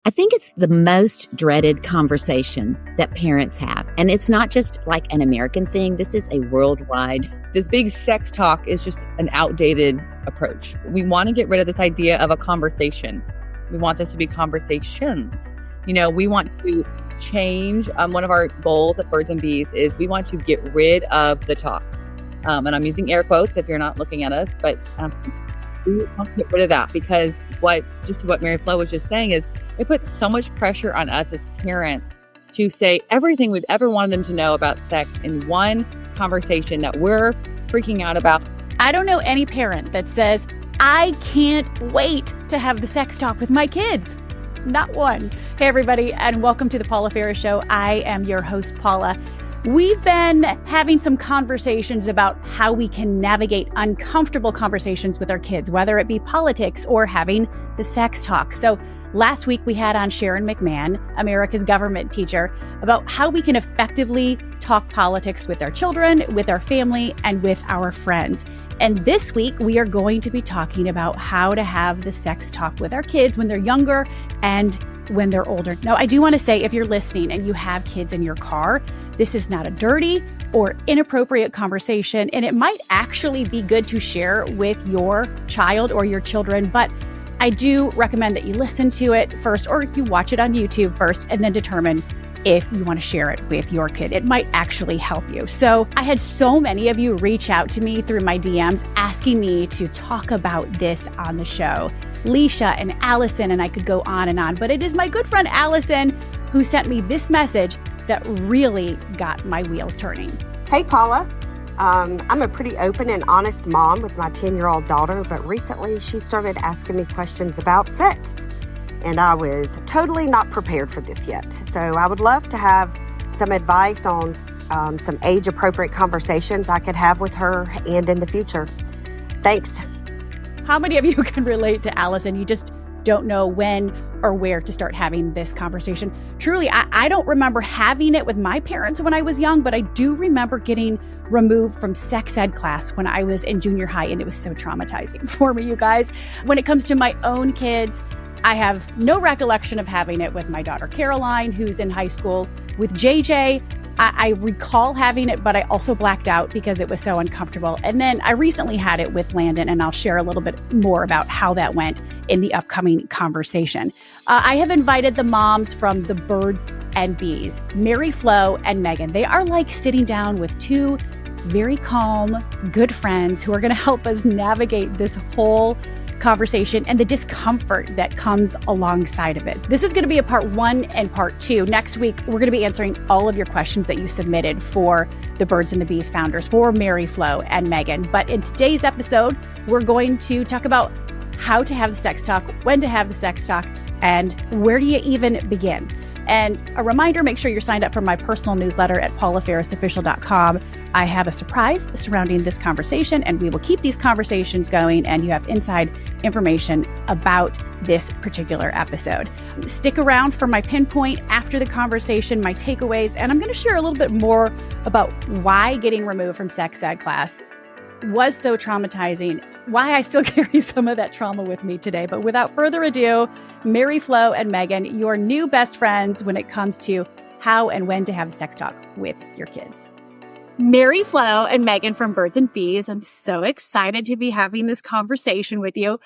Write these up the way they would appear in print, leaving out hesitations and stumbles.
I think it's the most dreaded conversation that parents have. And it's not just like an American thing. This is a worldwide. This big sex talk is just an outdated approach. We want to get rid of this idea of a conversation. We want this to be conversations. We want to change. One of our goals at Birds and Bees is we want to get rid of the talk. And I'm using air quotes if you're not looking at us, but we want to get rid of that because what Mary Flo was just saying is it puts so much pressure on us as parents to say everything we've ever wanted them to know about sex in one conversation that we're freaking out about. I don't know any parent that says, I can't wait to have the sex talk with my kids. Not one. Hey, everybody, and welcome to the Paula Ferris Show. I am your host, Paula. We've been having some conversations about how we can navigate uncomfortable conversations with our kids, whether it be politics or having the sex talk. So last week we had on Sharon McMahon, America's government teacher, about how we can effectively talk politics with our children, with our family, and with our friends. And this week we are going to be talking about how to have the sex talk with our kids when they're younger and when they're older. Now, I do want to say, if you're listening and you have kids in your car, this is not a dirty or inappropriate conversation, and it might actually be good to share with your child or your children, but I do recommend that you listen to it first, or you watch it on YouTube first, and then determine if you want to share it with your kid. It might actually help you. So I had so many of you reach out to me through my DMs asking me to talk about this on the show. Leisha and Allison, and I could go on, but it is my good friend Allison who sent me this message that really got my wheels turning. Hey, Paula. I'm a pretty open and honest mom with my 10-year-old daughter, but recently she started asking me questions about sex. And I was totally not prepared for this yet. So I would love to have some advice on some age-appropriate conversations I could have with her and in the future. Thanks. How many of you can relate to Allison? You just don't know when or where to start having this conversation. Truly, I don't remember having it with my parents when I was young, but I do remember getting removed from sex ed class when I was in junior high, and it was so traumatizing for me, you guys. When it comes to my own kids, I have no recollection of having it with my daughter Caroline, who's in high school. With JJ, I recall having it, but I also blacked out because it was so uncomfortable. And then I recently had it with Landon, and I'll share a little bit more about how that went in the upcoming conversation. I have invited the moms from the Birds and Bees, Mary Flo and Megan. They are like sitting down with two very calm, good friends who are going to help us navigate this whole conversation and the discomfort that comes alongside of it. This is going to be a part 1 and part 2. Next week, we're going to be answering all of your questions that you submitted for the Birds and the Bees founders, for Mary Flo and Megan. But in today's episode, we're going to talk about how to have the sex talk, when to have the sex talk, and where do you even begin? And a reminder, make sure you're signed up for my personal newsletter at paulaferrisofficial.com. I have a surprise surrounding this conversation, and we will keep these conversations going, and you have inside information about this particular episode. Stick around for my pinpoint after the conversation, my takeaways, and I'm going to share a little bit more about why getting removed from sex ed class was so traumatizing, why I still carry some of that trauma with me today. But without further ado, Mary Flo and Megan, your new best friends when it comes to how and when to have sex talk with your kids. Mary Flo and Megan from Birds and Bees, I'm so excited to be having this conversation with you.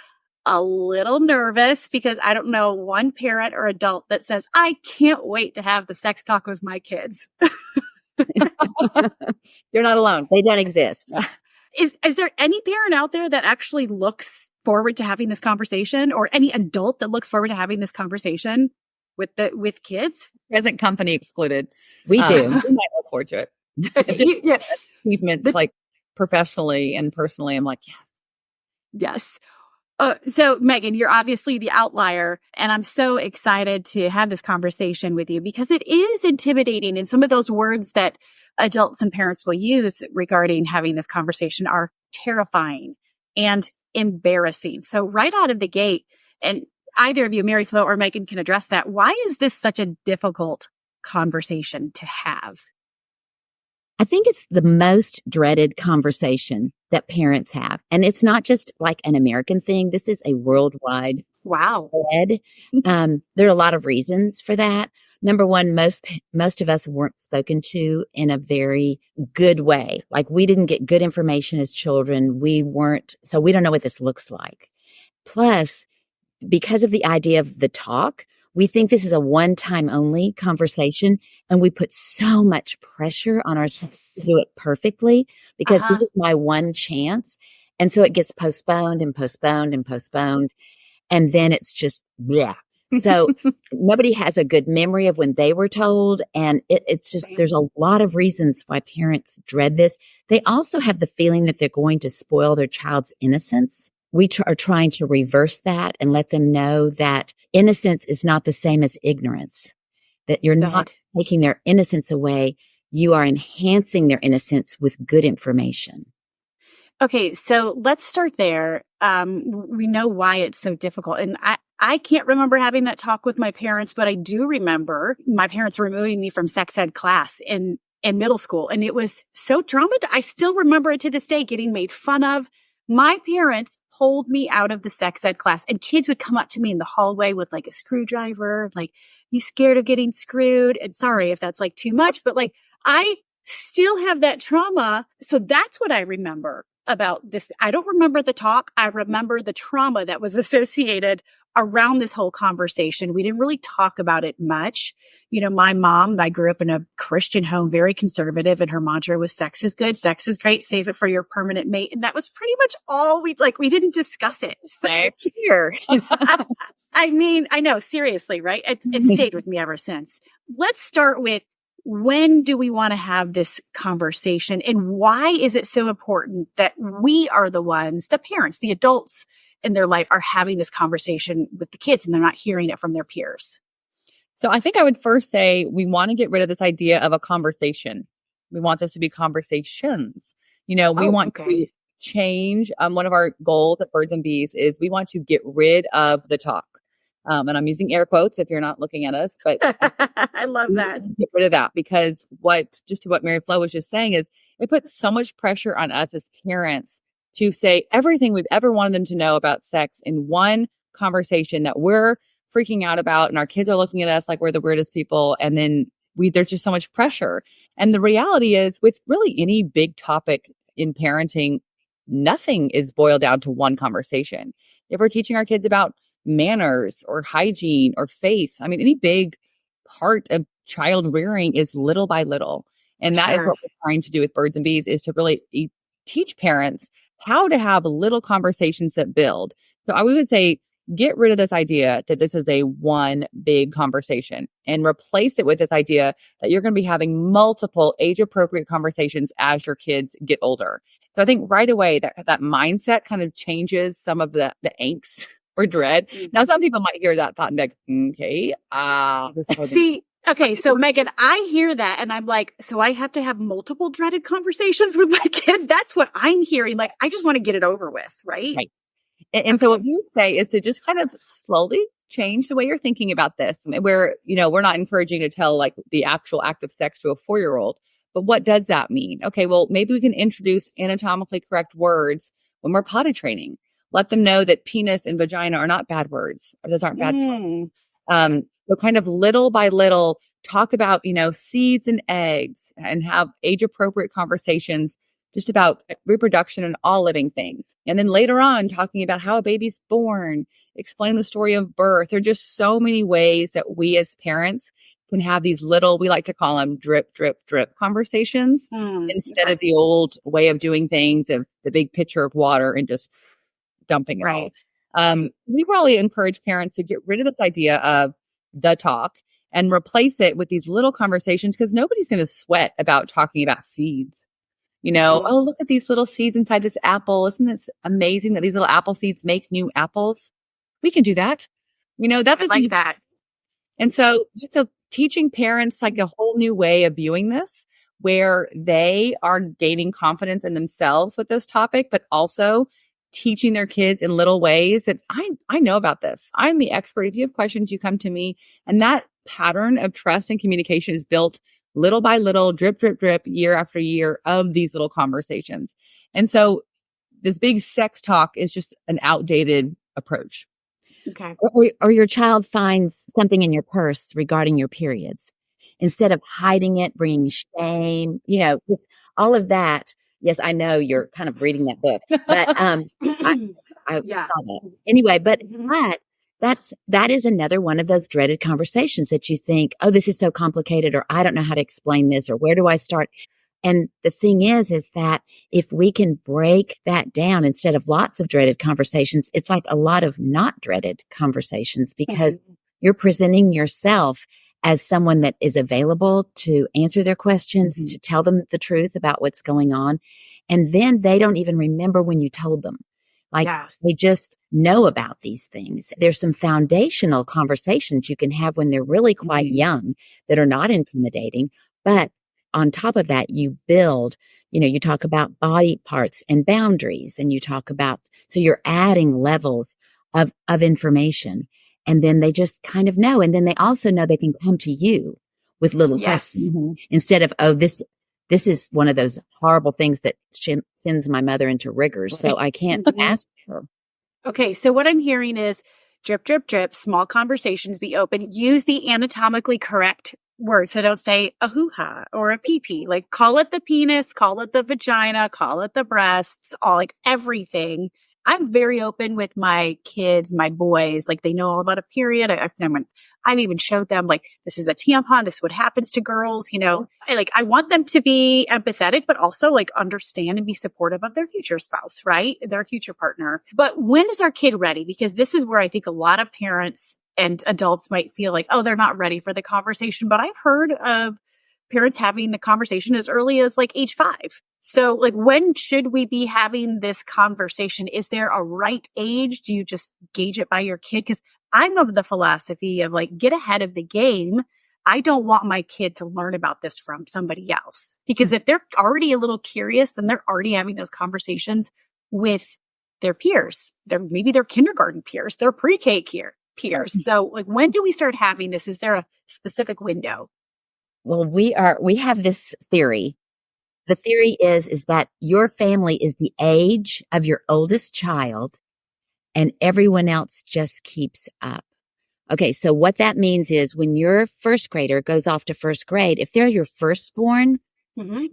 A little nervous because I don't know one parent or adult that says, I can't wait to have the sex talk with my kids. You're not alone. They don't exist. Is there any parent out there that actually looks forward to having this conversation, or any adult that looks forward to having this conversation with kids? Present company excluded. We do. We might look forward to it. Yes. Achievements like professionally and personally, I'm like, yes. So Megan, you're obviously the outlier, and I'm so excited to have this conversation with you because it is intimidating. And some of those words that adults and parents will use regarding having this conversation are terrifying and embarrassing. So right out of the gate, and either of you, Mary Flo or Megan, can address that. Why is this such a difficult conversation to have? I think it's the most dreaded conversation that parents have. And it's not just like an American thing. This is a worldwide Wow. There are a lot of reasons for that. Number one, most of us weren't spoken to in a very good way. Like we didn't get good information as children. So we don't know what this looks like. Plus, because of the idea of the talk, we think this is a one-time only conversation, and we put so much pressure on ourselves to do it perfectly because this is my one chance. And so it gets postponed and postponed and postponed. And then it's just, yeah. So nobody has a good memory of when they were told. And it's just, there's a lot of reasons why parents dread this. They also have the feeling that they're going to spoil their child's innocence. We are trying to reverse that and let them know that innocence is not the same as ignorance, that you're not taking their innocence away. You are enhancing their innocence with good information. Okay, so let's start there. We know why it's so difficult. And I can't remember having that talk with my parents, but I do remember my parents removing me from sex ed class in middle school. And it was so traumatizing. I still remember it to this day, getting made fun of. My parents pulled me out of the sex ed class, and kids would come up to me in the hallway with like a screwdriver, like, you scared of getting screwed? And sorry if that's like too much, but like, I still have that trauma. So that's what I remember about this. I don't remember the talk. I remember the trauma that was associated around this whole conversation. We didn't really talk about it much. You know, my mom, I grew up in a Christian home, very conservative, and her mantra was sex is good, sex is great, save it for your permanent mate. And that was pretty much all we didn't discuss it. So here. I mean, I know, seriously, right? It stayed with me ever since. Let's start with, when do we want to have this conversation, and why is it so important that we are the ones, the parents, the adults in their life, are having this conversation with the kids and they're not hearing it from their peers? So I think I would first say we want to get rid of this idea of a conversation. We want this to be conversations. You know, we want to change. One of our goals at Birds and Bees is we want to get rid of the talk. And I'm using air quotes if you're not looking at us, but I love that. Get rid of that, because what Mary Flo was just saying is it puts so much pressure on us as parents to say everything we've ever wanted them to know about sex in one conversation that we're freaking out about. And our kids are looking at us like we're the weirdest people. And then there's just so much pressure. And the reality is, with really any big topic in parenting, nothing is boiled down to one conversation. If we're teaching our kids about manners or hygiene or faith, I mean, any big part of child rearing is little by little. And that is what we're trying to do with Birds and Bees, is to really teach parents how to have little conversations that build. So I would say, get rid of this idea that this is a one big conversation and replace it with this idea that you're going to be having multiple age appropriate conversations as your kids get older. So I think right away that mindset kind of changes some of the angst or dread. Now, some people might hear that thought and be like, okay, okay, so Megan, I hear that and I'm like, so I have to have multiple dreaded conversations with my kids? That's what I'm hearing. Like, I just want to get it over with, right? Right. And so what you say is to just kind of slowly change the way you're thinking about this, where, you know, we're not encouraging to tell like the actual act of sex to a 4-year-old, but what does that mean? Okay, well, maybe we can introduce anatomically correct words when we're potty training. Let them know that penis and vagina are not bad words. Or those aren't bad words. So kind of little by little talk about, you know, seeds and eggs, and have age appropriate conversations just about reproduction and all living things. And then later on, talking about how a baby's born, explaining the story of birth. There are just so many ways that we as parents can have these little, we like to call them drip, drip, drip conversations instead of the old way of doing things of the big pitcher of water and just dumping it all. We really encourage parents to get rid of this idea of the talk and replace it with these little conversations, because nobody's going to sweat about talking about seeds. You know, oh, look at these little seeds inside this apple. Isn't this amazing that these little apple seeds make new apples? We can do that. You know, that's like that. And so just teaching parents like a whole new way of viewing this, where they are gaining confidence in themselves with this topic, but also teaching their kids in little ways that I know about this. I'm the expert. If you have questions, you come to me. And that pattern of trust and communication is built little by little, drip, drip, drip, year after year of these little conversations. And so this big sex talk is just an outdated approach. Okay. Or your child finds something in your purse regarding your periods. Instead of hiding it, bringing shame, all of that. Yes, I know you're kind of reading that book, but I Yeah. saw that anyway. But Mhm. that is another one of those dreaded conversations that you think, oh, this is so complicated, or I don't know how to explain this, or where do I start? And the thing is that if we can break that down instead of lots of dreaded conversations, it's like a lot of not dreaded conversations because you're presenting yourself as someone that is available to answer their questions, to tell them the truth about what's going on. And then they don't even remember when you told them. Like Yes. they just know about these things. There's some foundational conversations you can have when they're really quite young that are not intimidating. But on top of that, you build, you talk about body parts and boundaries, and you talk about, so you're adding levels of information. And then they just kind of know. And then they also know they can come to you with little Yes. questions instead of, oh, this is one of those horrible things that sends my mother into rigors. So I can't ask her. Okay. So what I'm hearing is drip, drip, drip, small conversations, be open, use the anatomically correct words. So don't say a hoo-ha or a pee-pee. Like call it the penis, call it the vagina, call it the breasts, all like everything. I'm very open with my kids, my boys. Like they know all about a period. I've even showed them like, this is a tampon. This is what happens to girls. I want them to be empathetic, but also like understand and be supportive of their future spouse, right? Their future partner. But when is our kid ready? Because this is where I think a lot of parents and adults might feel like, oh, they're not ready for the conversation. But I've heard of parents having the conversation as early as like age 5. So like, when should we be having this conversation? Is there a right age? Do you just gauge it by your kid? Because I'm of the philosophy of like, get ahead of the game. I don't want my kid to learn about this from somebody else, because if they're already a little curious, then they're already having those conversations with their peers. Maybe their kindergarten peers, their pre-K peers. So like, when do we start having this? Is there a specific window? Well, we have this theory. The theory is that your family is the age of your oldest child and everyone else just keeps up. Okay. So what that means is when your first grader goes off to first grade, if they're your firstborn, then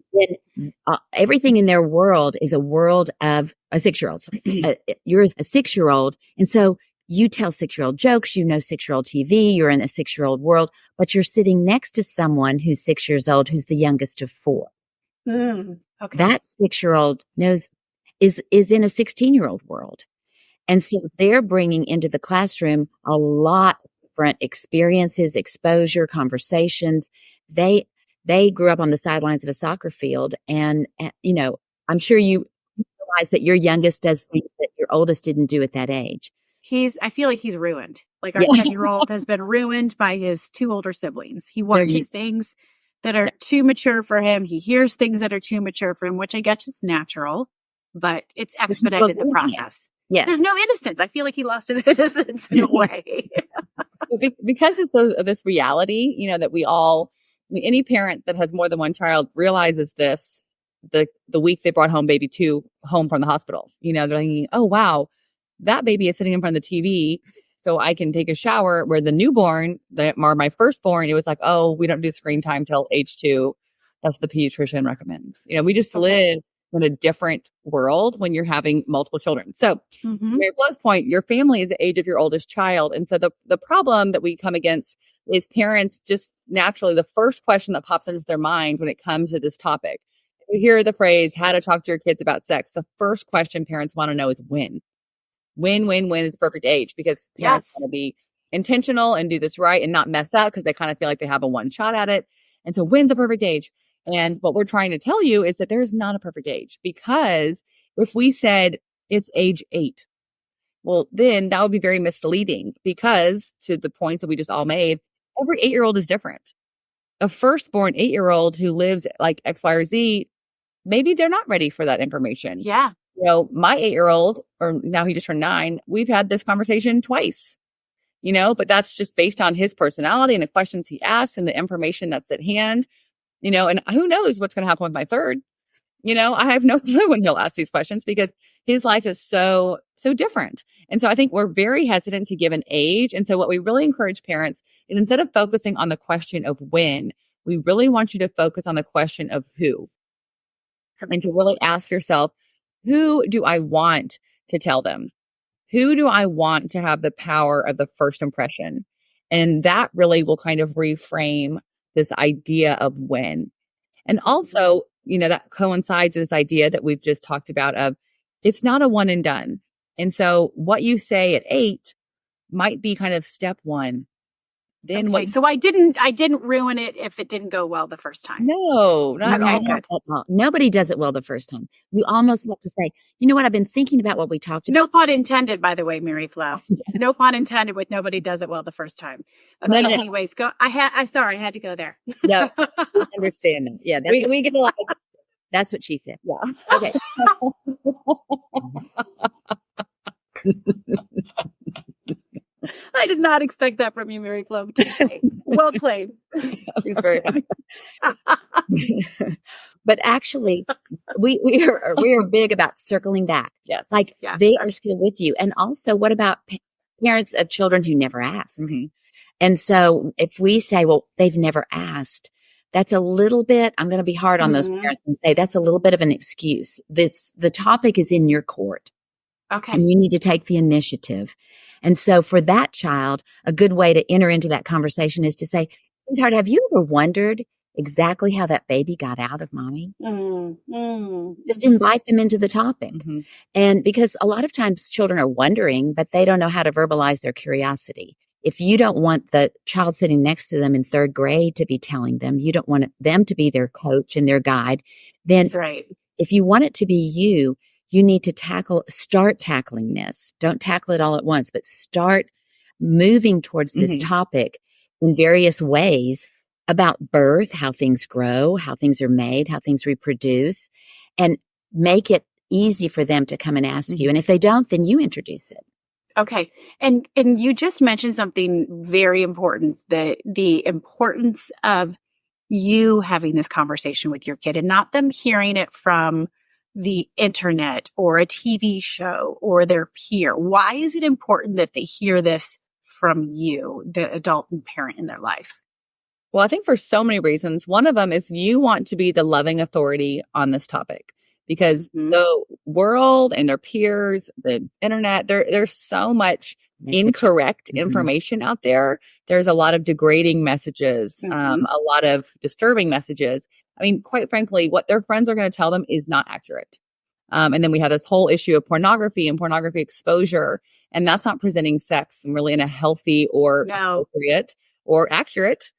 everything in their world is a world of a 6-year-old. So, you're a 6-year-old. And so you tell 6-year-old jokes, 6-year-old TV, you're in a 6-year-old world, but you're sitting next to someone who's 6 years old, who's the youngest of 4. Okay. That 6-year-old is in a 16-year-old world. And so they're bringing into the classroom a lot of different experiences, exposure, conversations. They grew up on the sidelines of a soccer field. And, I'm sure you realize that your youngest does things that your oldest didn't do at that age. I feel like he's ruined. Like our 10-year-old has been ruined by his 2 older siblings. He watches things that are too mature for him. He hears things that are too mature for him, which I guess is natural, but it's expedited the process. Yes. There's no innocence. I feel like he lost his innocence in a way. Because it's this reality, that we all, any parent that has more than one child realizes this the week they brought home baby 2 home from the hospital. They're thinking, oh, wow, that baby is sitting in front of the TV, so I can take a shower. Where the newborn, my firstborn, it was like, oh, we don't do screen time till age 2. That's the pediatrician recommends. We just live in a different world when you're having multiple children. So Mary Flo's point, your family is the age of your oldest child. And so the problem that we come against is parents just naturally, the first question that pops into their mind when it comes to this topic, you hear the phrase, how to talk to your kids about sex. The first question parents want to know is when is the perfect age, because parents want to be intentional and do this right and not mess up because they kind of feel like they have a one shot at it. And so when's the perfect age? And what we're trying to tell you is that there is not a perfect age, because if we said it's age 8, well, then that would be very misleading, because to the points that we just all made, every 8-year-old is different. A firstborn 8-year-old who lives like X, Y, or Z, maybe they're not ready for that information. Yeah. My 8-year-old, or now he just turned 9, we've had this conversation twice, but that's just based on his personality and the questions he asks and the information that's at hand, and who knows what's going to happen with my third. I have no clue when he'll ask these questions because his life is so different. And so I think we're very hesitant to give an age. And so what we really encourage parents is instead of focusing on the question of when, we really want you to focus on the question of who. And to really ask yourself, who do I want to tell them? Who do I want to have the power of the first impression? And that really will kind of reframe this idea of when. And also, that coincides with this idea that we've just talked about of it's not a one and done. And so what you say at 8 might be kind of step 1. Then Okay, so I didn't ruin it if it didn't go well the first time. No, not Okay, at all. good. Nobody does it well the first time. You almost have to say, you know what? I've been thinking about what we talked about. No pun intended, by the way, Mary Flo. No pun intended with nobody does it well the first time. Okay, No. anyways, go. I had to go there. No, I understand that. Yeah, we get a lot. That's what she said. Yeah. Okay. I did not expect that from you, Mary Flo. Well played. He's very happy. But actually, we are big about circling back. Yes. Like Yeah. they are still with you. And also, what about parents of children who never asked? Mm-hmm. And so if we say, well, they've never asked, that's a little bit, I'm going to be hard on those parents and say that's a little bit of an excuse. The topic is in your court. Okay. And you need to take the initiative. And so for that child, a good way to enter into that conversation is to say, sweetheart, have you ever wondered exactly how that baby got out of mommy? Just invite them into the topic. Mm-hmm. And because a lot of times children are wondering, but they don't know how to verbalize their curiosity. If you don't want the child sitting next to them in 3rd grade to be telling them, you don't want them to be their coach and their guide, then That's right. if you want it to be you need to start tackling this. Don't tackle it all at once, but start moving towards this topic in various ways about birth, how things grow, how things are made, how things reproduce, and make it easy for them to come and ask you. And if they don't, then you introduce it. Okay. And you just mentioned something very important, the importance of you having this conversation with your kid and not them hearing it from the internet or a TV show or their peer. Why is it important that they hear this from you, the adult and parent in their life? Well, I think for so many reasons. One of them is you want to be the loving authority on this topic because the world and their peers, the internet, there's so much incorrect information out there. There's a lot of degrading messages, a lot of disturbing messages. I mean, quite frankly, what their friends are going to tell them is not accurate. And then we have this whole issue of pornography and pornography exposure, and that's not presenting sex really in a healthy or appropriate or accurate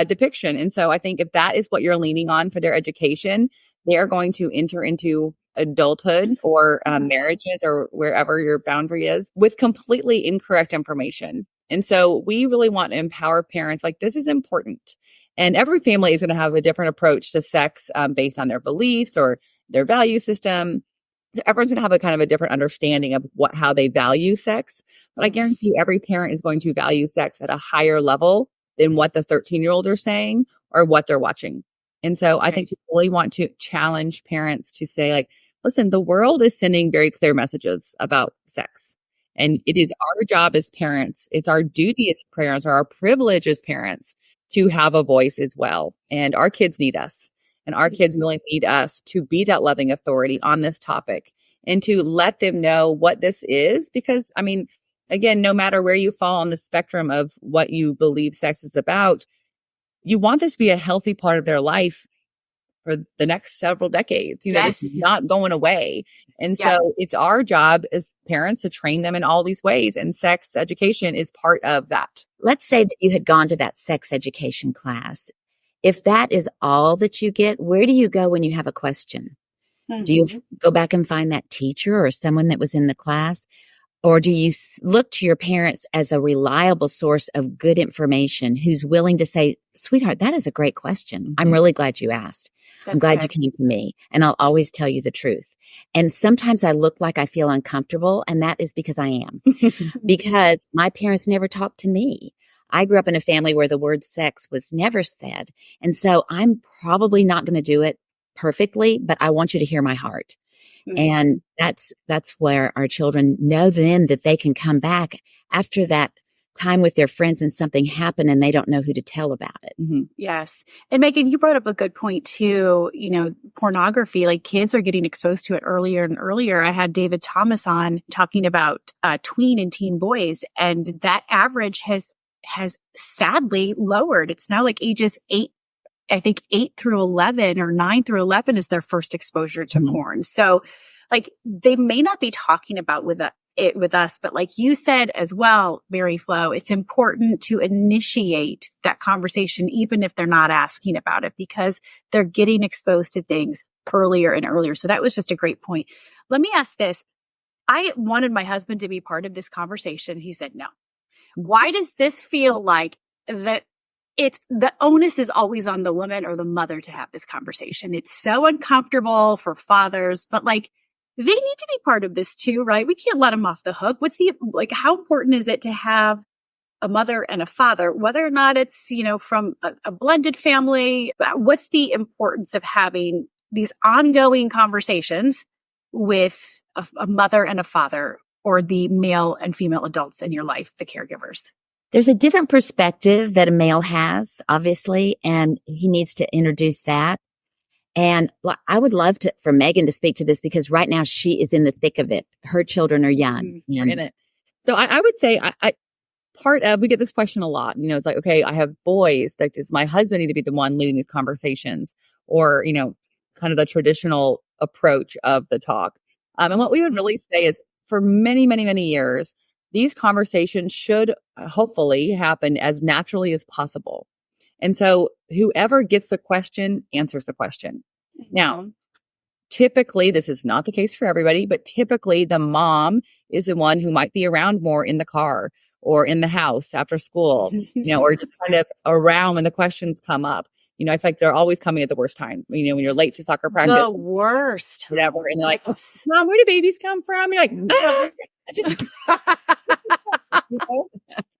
depiction. And so I think if that is what you're leaning on for their education, they are going to enter into adulthood or marriages or wherever your boundary is with completely incorrect information. And so we really want to empower parents like this is important. And every family is going to have a different approach to sex based on their beliefs or their value system. Everyone's going to have a kind of a different understanding of how they value sex. But I guarantee every parent is going to value sex at a higher level than what the 13-year-olds are saying or what they're watching. And so I think we really want to challenge parents to say, like, listen, the world is sending very clear messages about sex. And it is our job as parents. It's our duty as parents or our privilege as parents to have a voice as well. And our kids need us. And our kids really need us to be that loving authority on this topic and to let them know what this is. Because, I mean, again, no matter where you fall on the spectrum of what you believe sex is about, you want this to be a healthy part of their life for the next several decades. This is not going away. And so it's our job as parents to train them in all these ways. And sex education is part of that. Let's say that you had gone to that sex education class. If that is all that you get, where do you go when you have a question? Do you go back and find that teacher or someone that was in the class? Or do you look to your parents as a reliable source of good information who's willing to say, sweetheart, that is a great question. I'm really glad you asked. I'm glad you came to me. And I'll always tell you the truth. And sometimes I look like I feel uncomfortable. And that is because I am. Because my parents never talked to me. I grew up in a family where the word sex was never said. And so I'm probably not going to do it perfectly, but I want you to hear my heart. Mhm. And that's where our children know then that they can come back after that time with their friends and something happened and they don't know who to tell about it. Mm-hmm. Yes. And Megan, you brought up a good point too. Pornography, like kids are getting exposed to it earlier and earlier. I had David Thomas on talking about tween and teen boys, and that average has sadly lowered. It's now like ages 8 through 11 or 9 through 11 is their first exposure to porn. So like they may not be talking about it with us, but like you said as well, Mary Flo, it's important to initiate that conversation, even if they're not asking about it, because they're getting exposed to things earlier and earlier. So that was just a great point. Let me ask this. I wanted my husband to be part of this conversation. He said no. Why does this feel like that? It's the onus is always on the woman or the mother to have this conversation. It's so uncomfortable for fathers, but like they need to be part of this too, right? We can't let them off the hook. How important is it to have a mother and a father, whether or not it's, from a blended family? What's the importance of having these ongoing conversations with a mother and a father, or the male and female adults in your life, the caregivers? There's a different perspective that a male has, obviously, and he needs to introduce that. And I would love for Megan to speak to this because right now she is in the thick of it. Her children are young. In it. So I would say we get this question a lot. It's like, okay, I have boys. Like, does my husband need to be the one leading these conversations? Or, kind of the traditional approach of the talk. And what we would really say is for many, many, many years, these conversations should hopefully happen as naturally as possible. And so whoever gets the question answers the question. Now, typically, this is not the case for everybody, but typically the mom is the one who might be around more in the car or in the house after school, or just kind of around when the questions come up. I feel like they're always coming at the worst time. When you're late to soccer practice. The worst. Whatever. And they're like, Mom, where do babies come from? You're like,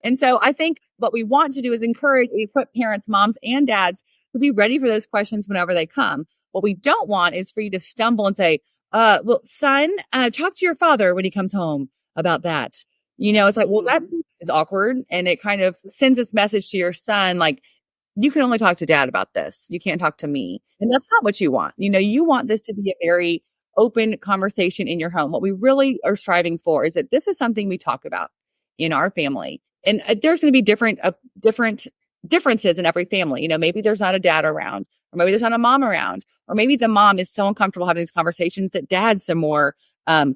And so I think what we want to do is equip parents, moms and dads to be ready for those questions whenever they come. What we don't want is for you to stumble and say, well, son, talk to your father when he comes home about that. It's like, well, that is awkward. And it kind of sends this message to your son, like, you can only talk to dad about this. You can't talk to me. And that's not what you want. You want this to be a very open conversation in your home. What we really are striving for is that this is something we talk about in our family. And there's going to be different differences in every family. Maybe there's not a dad around, or maybe there's not a mom around, or maybe the mom is so uncomfortable having these conversations that dad's a more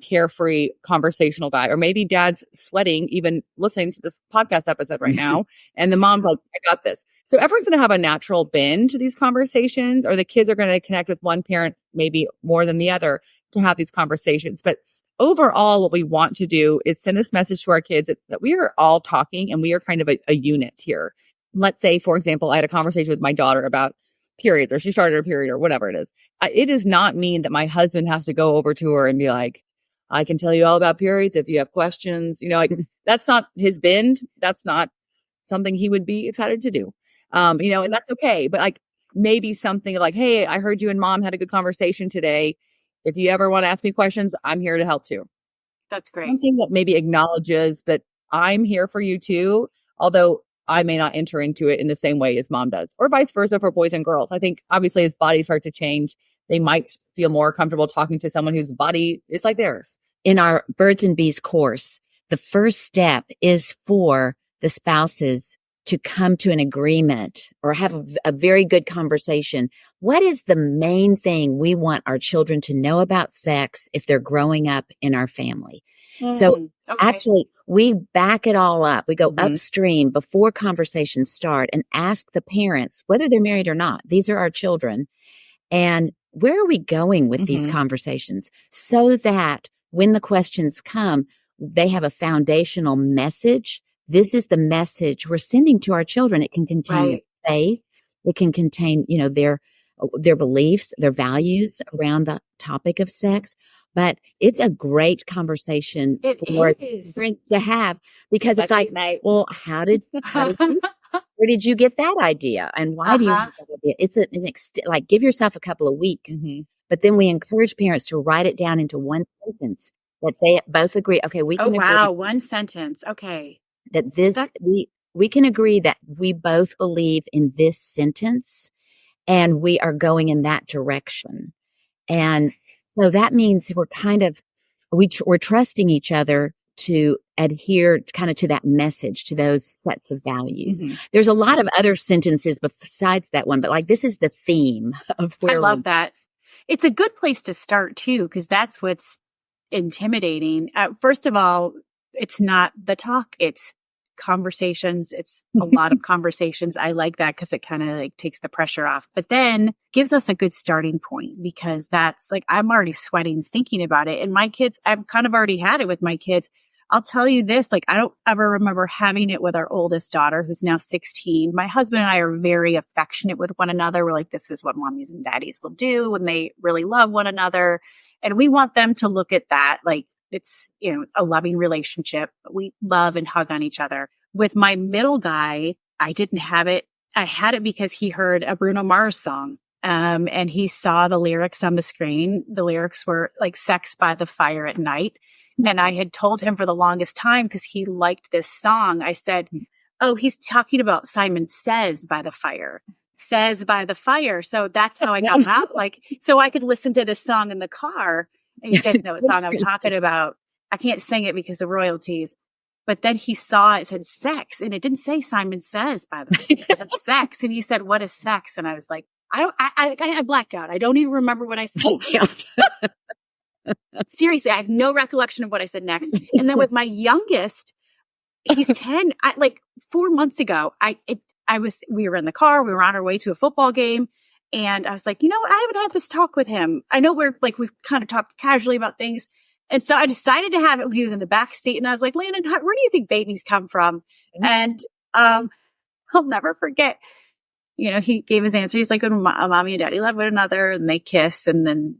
carefree conversational guy, or maybe dad's sweating even listening to this podcast episode right now. And the mom's like, I got this. So everyone's going to have a natural bend to these conversations, or the kids are going to connect with one parent, maybe more than the other, to have these conversations. But overall, what we want to do is send this message to our kids that we are all talking and we are kind of a unit here. Let's say, for example, I had a conversation with my daughter about periods, or she started her period, or whatever it is. It does not mean that my husband has to go over to her and be like, I can tell you all about periods if you have questions. That's not his bend. That's not something he would be excited to do. And that's okay. But like maybe something like, hey, I heard you and mom had a good conversation today. If you ever want to ask me questions, I'm here to help too. That's great. Something that maybe acknowledges that I'm here for you too, although I may not enter into it in the same way as mom does, or vice versa for boys and girls. I think obviously as bodies start to change, they might feel more comfortable talking to someone whose body is like theirs. In our Birds and Bees course, the first step is for the spouses to come to an agreement or have a very good conversation. What is the main thing we want our children to know about sex if they're growing up in our family? So actually, we back it all up. We go upstream before conversations start and ask the parents, whether they're married or not, these are our children. And where are we going with these conversations so that when the questions come, they have a foundational message. This is the message we're sending to our children. It can contain faith. It can contain, their beliefs, their values around the topic of sex. But it's a great conversation for parents to have, because it's like, well, where did you get that idea? And why do you have that idea. It's like give yourself a couple of weeks, but then we encourage parents to write it down into one sentence that they both agree. Okay, we can agree one sentence. Okay, that we can agree that we both believe in this sentence, and we are going in that direction. And so that means we're trusting each other to adhere kind of to that message, to those sets of values. There's a lot of other sentences besides that one, but like this is the theme of where I love that. It's a good place to start too, because that's what's intimidating. First of all, it's not the talk, it's conversations. It's a lot of conversations. I like that because it kind of like takes the pressure off, but then gives us a good starting point, because that's like, I'm already sweating thinking about it. And my kids, I've kind of already had it with my kids. I'll tell you this, like, I don't ever remember having it with our oldest daughter, who's now 16. My husband and I are very affectionate with one another. We're like, this is what mommies and daddies will do when they really love one another. And we want them to look at that like it's, a loving relationship. We love and hug on each other. With my middle guy, I didn't have it. I had it because he heard a Bruno Mars song. And he saw the lyrics on the screen. The lyrics were like sex by the fire at night. And I had told him for the longest time, because he liked this song. I said, oh, he's talking about Simon Says by the fire. Says by the fire. So that's how I got out. Like, so I could listen to this song in the car. And you guys know what song I'm talking about. I can't sing it because of royalties. But then he saw it said sex, and it didn't say Simon Says by the way. It said sex. And he said, what is sex? And I was like, I blacked out. I don't even remember what I said. Seriously, I have no recollection of what I said next. And then with my youngest, he's 10. 4 months ago, we were in the car. We were on our way to a football game. And I was like, I haven't had this talk with him. I know we've kind of talked casually about things. And so I decided to have it when he was in the back seat. And I was like, Landon, where do you think babies come from? And I'll never forget, he gave his answer. He's like, when mommy and daddy love one another and they kiss. And then,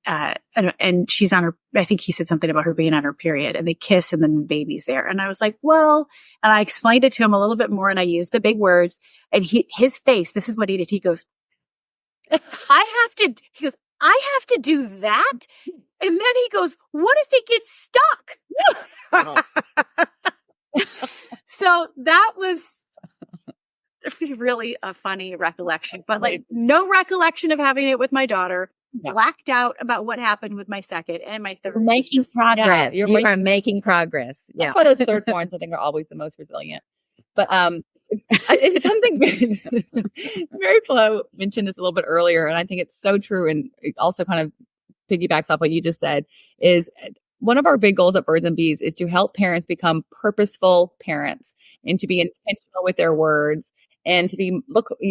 and she's on her, I think he said something about her being on her period, and they kiss and then the baby's there. And I was like, well, and I explained it to him a little bit more, and I used the big words, and his face, this is what he did. He goes, I have to do that. And then he goes, what if it gets stuck? So that was really a funny recollection, but no recollection of having it with my daughter. Blacked out about what happened with my second and my third. Making progress. You are making progress. Yeah. That's why those third ones I think are always the most resilient. But it's something Mary Flo mentioned this a little bit earlier, and I think it's so true, and it also kind of piggybacks off what you just said, is one of our big goals at Birds and Bees is to help parents become purposeful parents, and to be intentional with their words, and to be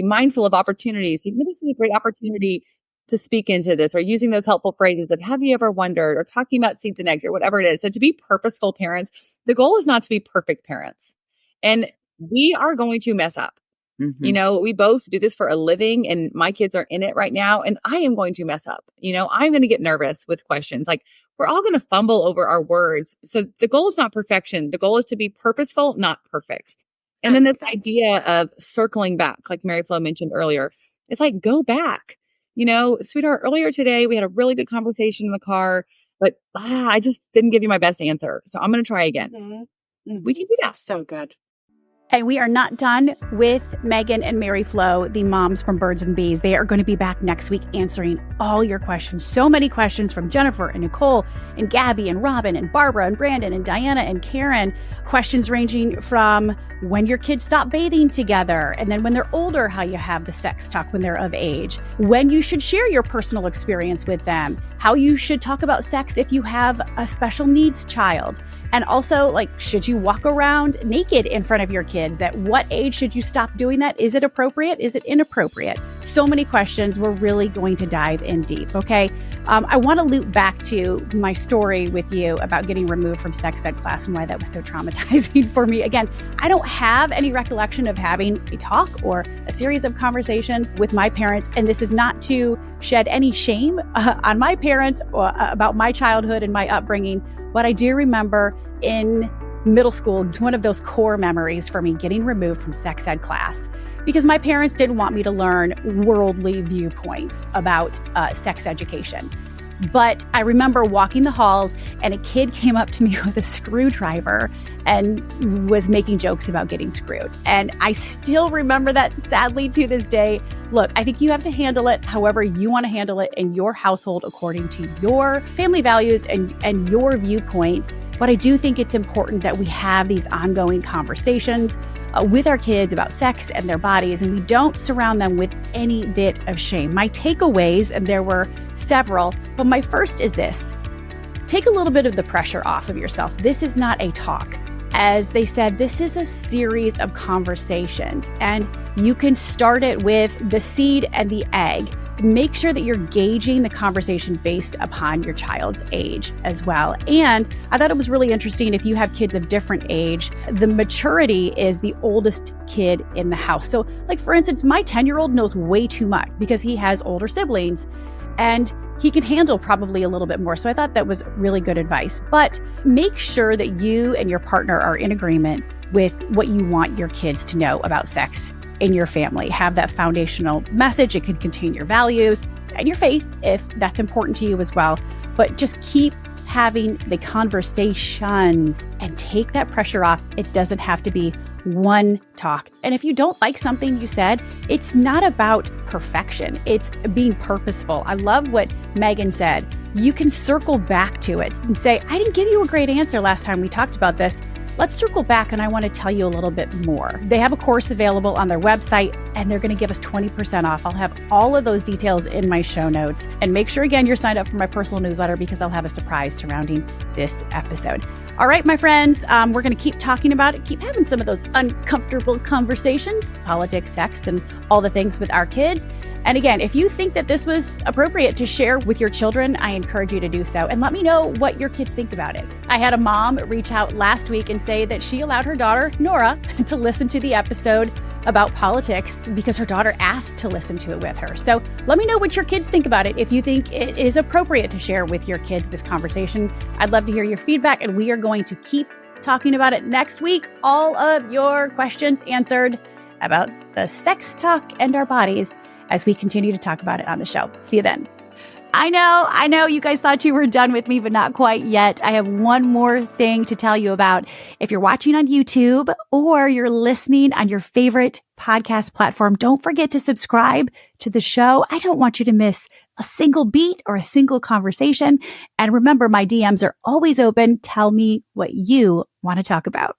mindful of opportunities. This is a great opportunity to speak into this, or using those helpful phrases of have you ever wondered, or talking about seeds and eggs, or whatever it is. So to be purposeful parents, the goal is not to be perfect parents. And we are going to mess up. We both do this for a living, and my kids are in it right now, and I am going to mess up. I'm going to get nervous with questions. Like, we're all going to fumble over our words. So the goal is not perfection. The goal is to be purposeful, not perfect. And then this idea of circling back, like Mary Flo mentioned earlier, it's like, go back. Sweetheart, earlier today, we had a really good conversation in the car, but I just didn't give you my best answer. So I'm going to try again. We can do that. So good. And we are not done with Megan and Mary Flo, the moms from Birds and Bees. They are going to be back next week answering all your questions. So many questions from Jennifer and Nicole and Gabby and Robin and Barbara and Brandon and Diana and Karen. Questions ranging from when your kids stop bathing together, and then when they're older, how you have the sex talk when they're of age, when you should share your personal experience with them, how you should talk about sex if you have a special needs child. And also, should you walk around naked in front of your kids? At what age should you stop doing that? Is it appropriate? Is it inappropriate? So many questions. We're really going to dive in deep, okay? I want to loop back to my story with you about getting removed from sex ed class and why that was so traumatizing for me. Again, I don't have any recollection of having a talk or a series of conversations with my parents, and this is not to shed any shame on my parents or about my childhood and my upbringing. But I do remember in middle school is one of those core memories for me, getting removed from sex ed class because my parents didn't want me to learn worldly viewpoints about sex education. But I remember walking the halls and a kid came up to me with a screwdriver and was making jokes about getting screwed. And I still remember that sadly to this day. Look, I think you have to handle it however you want to handle it in your household according to your family values and your viewpoints. But I do think it's important that we have these ongoing conversations with our kids about sex and their bodies, and we don't surround them with any bit of shame. My takeaways, and there were several, but my first is this: take a little bit of the pressure off of yourself. This is not a talk. As they said, this is a series of conversations, and you can start it with the seed and the egg. Make sure that you're gauging the conversation based upon your child's age as well. And I thought it was really interesting, if you have kids of different age, the maturity is the oldest kid in the house. So like, for instance, my 10-year-old knows way too much because he has older siblings and he can handle probably a little bit more. So I thought that was really good advice. But make sure that you and your partner are in agreement with what you want your kids to know about sex in your family. Have that foundational message. It could contain your values and your faith if that's important to you as well. But just keep having the conversations and take that pressure off. It doesn't have to be one talk. And if you don't like something you said, it's not about perfection. It's being purposeful. I love what Megan said. You can circle back to it and say, I didn't give you a great answer last time we talked about this. Let's circle back and I want to tell you a little bit more. They have a course available on their website and they're going to give us 20% off. I'll have all of those details in my show notes. And make sure, again, you're signed up for my personal newsletter because I'll have a surprise surrounding this episode. All right, my friends, we're going to keep talking about it, keep having some of those uncomfortable conversations, politics, sex, and all the things with our kids. And again, if you think that this was appropriate to share with your children, I encourage you to do so. And let me know what your kids think about it. I had a mom reach out last week and say that she allowed her daughter, Nora, to listen to the episode about politics because her daughter asked to listen to it with her. So let me know what your kids think about it. If you think it is appropriate to share with your kids this conversation, I'd love to hear your feedback, and we are going to keep talking about it next week. All of your questions answered about the sex talk and our bodies as we continue to talk about it on the show. See you then. I know you guys thought you were done with me, but not quite yet. I have one more thing to tell you about. If you're watching on YouTube or you're listening on your favorite podcast platform, don't forget to subscribe to the show. I don't want you to miss a single beat or a single conversation. And remember, my DMs are always open. Tell me what you want to talk about.